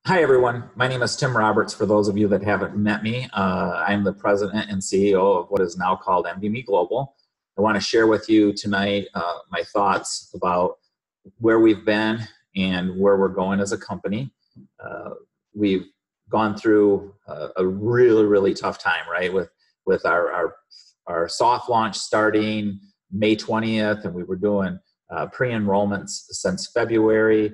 Hi, everyone. My name is Tim Roberts. For those of you that haven't met me, I'm the president and CEO of what is now called NVMe Global. I want to share with you tonight my thoughts about where we've been and where we're going as a company. We've gone through a really, really tough time, right? With our soft launch starting May 20th, and we were doing pre-enrollments since February,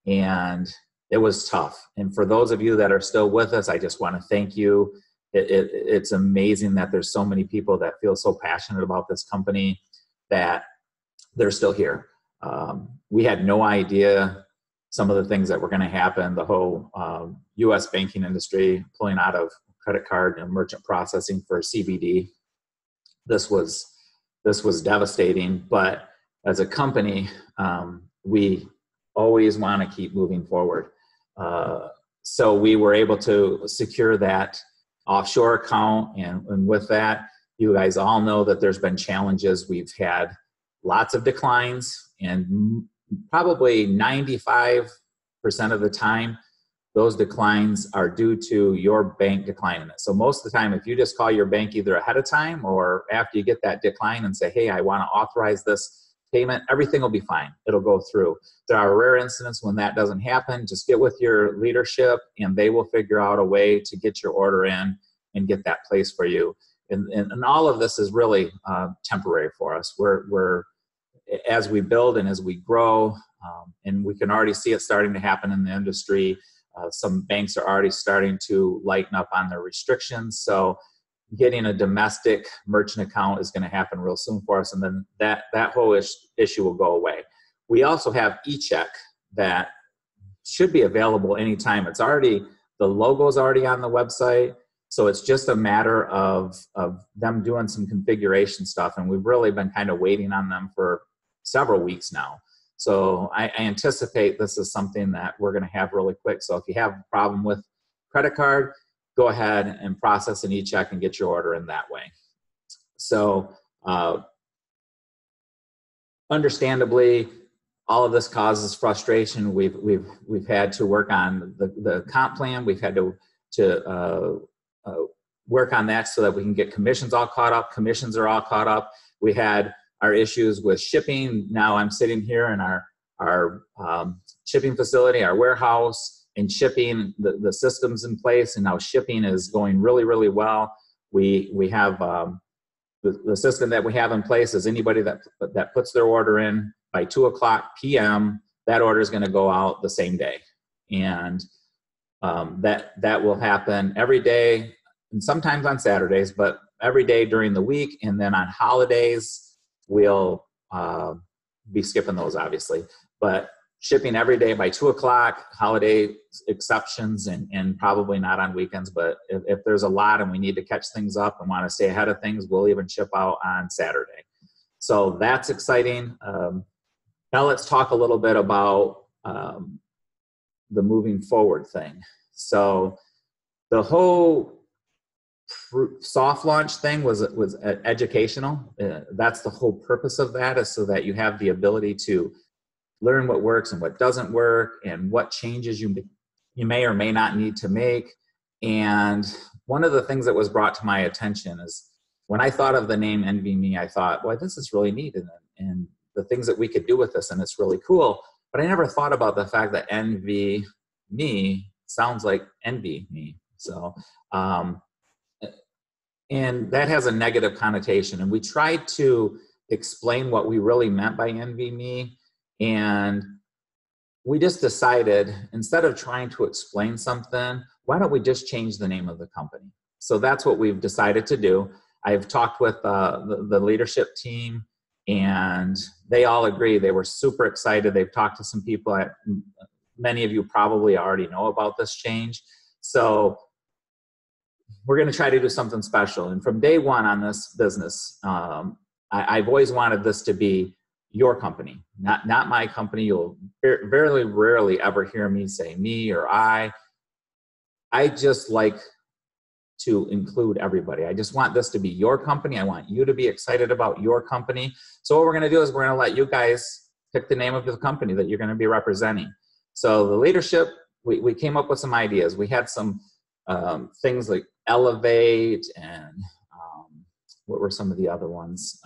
and it was tough. And for those of you that are still with us, I just want to thank you. It's amazing that there's so many people that feel so passionate about this company that they're still here. We had no idea some of the things that were going to happen. The whole U.S. banking industry pulling out of credit card and merchant processing for CBD. This was devastating. But as a company, we always want to keep moving forward. So we were able to secure that offshore account. And with that, you guys all know that there's been challenges. We've had lots of declines, and probably 95% of the time, those declines are due to your bank declining it. So most of the time, if you just call your bank either ahead of time or after you get that decline and say, hey, I want to authorize this payment, everything will be fine. It'll go through. There are rare incidents when that doesn't happen. Just get with your leadership and they will figure out a way to get your order in and get that placed for you. And all of this is really temporary for us. We're as we build and as we grow, and we can already see it starting to happen in the industry. Some banks are already starting to lighten up on their restrictions. So getting a domestic merchant account is going to happen real soon for us, and then that whole issue will go away. We also have eCheck that should be available anytime. It's already, the logo's already on the website, so it's just a matter of them doing some configuration stuff, and we've really been kind of waiting on them for several weeks now. So I anticipate this is something that we're going to have really quick. So if you have a problem with credit card, go ahead and process an eCheck and get your order in that way. So understandably, all of this causes frustration. We've had to work on the comp plan. We've had to work on that so that we can get commissions all caught up. Commissions are all caught up. We had our issues with shipping. Now I'm sitting here in our shipping facility, our warehouse, and shipping, the systems in place, and now shipping is going really, really well. We have the system that we have in place is anybody that puts their order in by 2:00 p.m., that order is going to go out the same day. And that will happen every day, and sometimes on Saturdays, but every day during the week. And then on holidays, we'll be skipping those, obviously. But shipping every day by 2:00, holiday exceptions, and probably not on weekends. But if there's a lot and we need to catch things up and want to stay ahead of things, we'll even ship out on Saturday. So that's exciting. Now let's talk a little bit about the moving forward thing. So the whole soft launch thing was educational. That's the whole purpose of that, is so that you have the ability to learn what works and what doesn't work, and what changes you may or may not need to make. And one of the things that was brought to my attention is when I thought of the name NVMe, I thought, well, this is really neat, and the things that we could do with this, and it's really cool. But I never thought about the fact that NVMe sounds like envy me. So, and that has a negative connotation. And we tried to explain what we really meant by NVMe. And we just decided, instead of trying to explain something, why don't we just change the name of the company? So that's what we've decided to do. I've talked with the leadership team, and they all agree. They were super excited. They've talked to some people. Many of you probably already know about this change. So we're going to try to do something special. And from day one on this business, I've always wanted this to be your company, not my company. You'll very rarely ever hear me say me or I. I just like to include everybody. I just want this to be your company. I want you to be excited about your company. So what we're going to do is we're going to let you guys pick the name of the company that you're going to be representing. So the leadership we came up with some ideas. We had some things like Elevate and what were some of the other ones?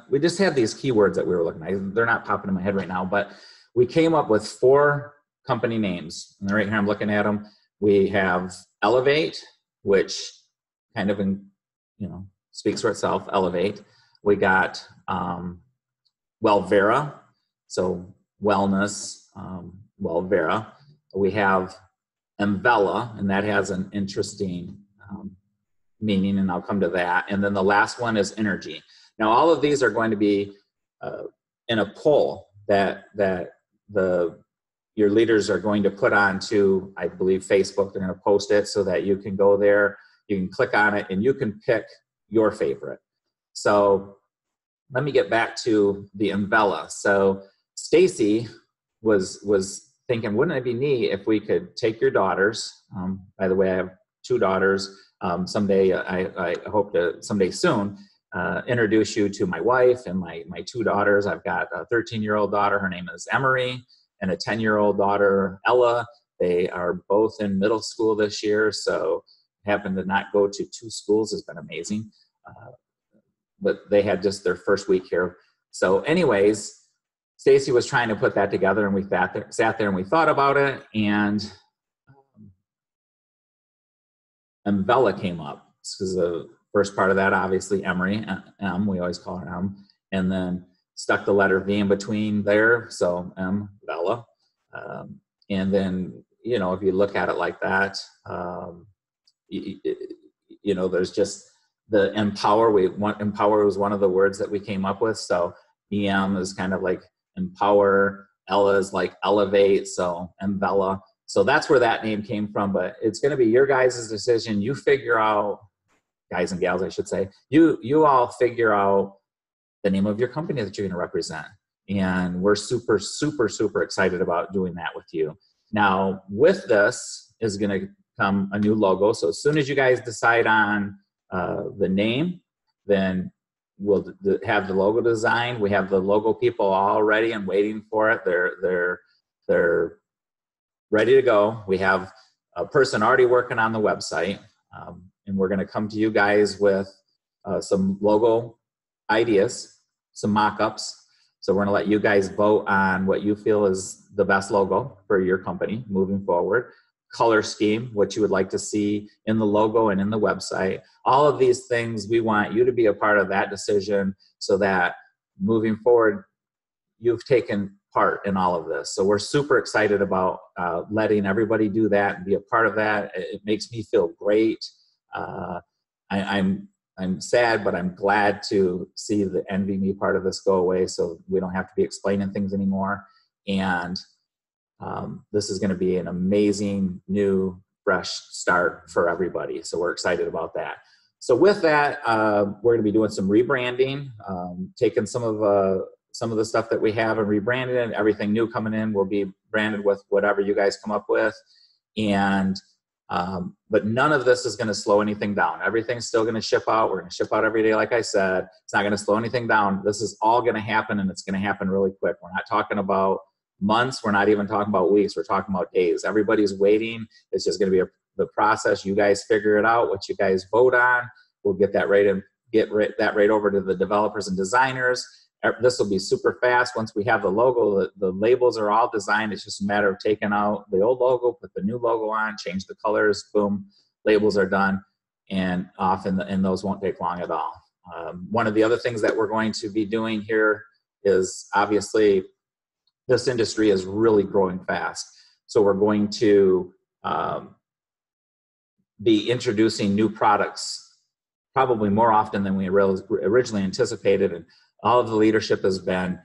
We just had these keywords that we were looking at. They're not popping in my head right now, but we came up with 4 company names. And right here, I'm looking at them. We have Elevate, which kind of, speaks for itself, Elevate. We got Wellvera, so wellness, Wellvera. We have Envela, and that has an interesting meaning, and I'll come to that. And then the last one is Energy. Now, all of these are going to be in a poll that your leaders are going to put onto, I believe, Facebook. They're going to post it so that you can go there, you can click on it, and you can pick your favorite. So let me get back to the Envela. So Stacy was thinking, wouldn't it be neat if we could take your daughters? By the way, I have 2 daughters. Someday, I hope to someday soon introduce you to my wife and my 2 daughters. I've got a 13-year-old daughter. Her name is Emery, and a 10-year-old daughter, Ella. They are both in middle school this year, so having to not go to 2 schools has been amazing. But they had just their first week here. So anyways, Stacy was trying to put that together, and we sat there and we thought about it, and Envela came up. This is the first part of that, obviously, Emery, M, we always call her M, and then stuck the letter V in between there, so Envela. And then, if you look at it like that, there's just the empower. Empower was one of the words that we came up with, so EM is kind of like empower, Ella is like elevate, so Envela. So that's where that name came from, but it's going to be your guys' decision. You figure out, guys and gals, I should say, you all figure out the name of your company that you're going to represent. And we're super, super, super excited about doing that with you. Now, with this is going to come a new logo. So as soon as you guys decide on the name, then we'll have the logo design. We have the logo people all ready and waiting for it. They're ready to go. We have a person already working on the website, and we're going to come to you guys with some logo ideas, some mock-ups. So we're going to let you guys vote on what you feel is the best logo for your company moving forward. Color scheme, what you would like to see in the logo and in the website. All of these things, we want you to be a part of that decision so that moving forward, you've taken part in all of this. So we're super excited about letting everybody do that and be a part of that. It makes me feel great. I'm sad, but I'm glad to see the Envy Me part of this go away, so we don't have to be explaining things anymore. And this is going to be an amazing new fresh start for everybody. So we're excited about that. So with that, we're going to be doing some rebranding, taking some of the stuff that we have and rebranding it. Everything new coming in will be branded with whatever you guys come up with. And but none of this is going to slow anything down. Everything's still going to ship out. We're going to ship out every day, like I said. It's not going to slow anything down. This is all going to happen, and it's going to happen really quick. We're not talking about months. We're not even talking about weeks. We're talking about days. Everybody's waiting. It's just going to be the process. You guys figure it out. What you guys vote on, we'll get that right over to the developers and designers. This will be super fast. Once we have the logo, the labels are all designed. It's just a matter of taking out the old logo, put the new logo on, change the colors, boom, labels are done, and off, and those won't take long at all. One of the other things that we're going to be doing here is, obviously, this industry is really growing fast. So we're going to be introducing new products probably more often than we originally anticipated. And all of the leadership has been,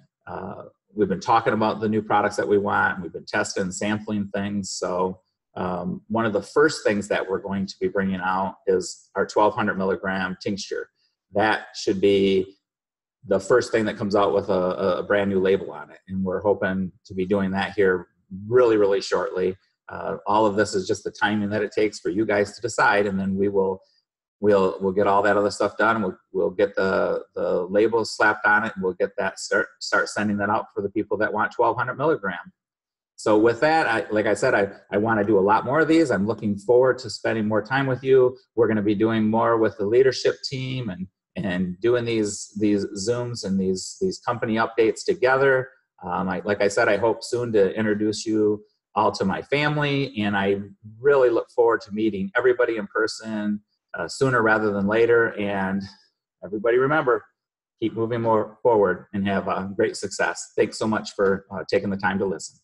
we've been talking about the new products that we want, and we've been testing and sampling things. So one of the first things that we're going to be bringing out is our 1,200 milligram tincture. That should be the first thing that comes out with a brand new label on it. And we're hoping to be doing that here really, really shortly. All of this is just the timing that it takes for you guys to decide, and then we will we'll get all that other stuff done. We'll get the labels slapped on it, and we'll get that start sending that out for the people that want 1,200 milligram. So with that, like I said, I want to do a lot more of these. I'm looking forward to spending more time with you. We're going to be doing more with the leadership team and doing these Zooms and these company updates together. Like I said, I hope soon to introduce you all to my family, and I really look forward to meeting everybody in person sooner rather than later. And everybody remember, keep moving more forward and have great success. Thanks so much for taking the time to listen.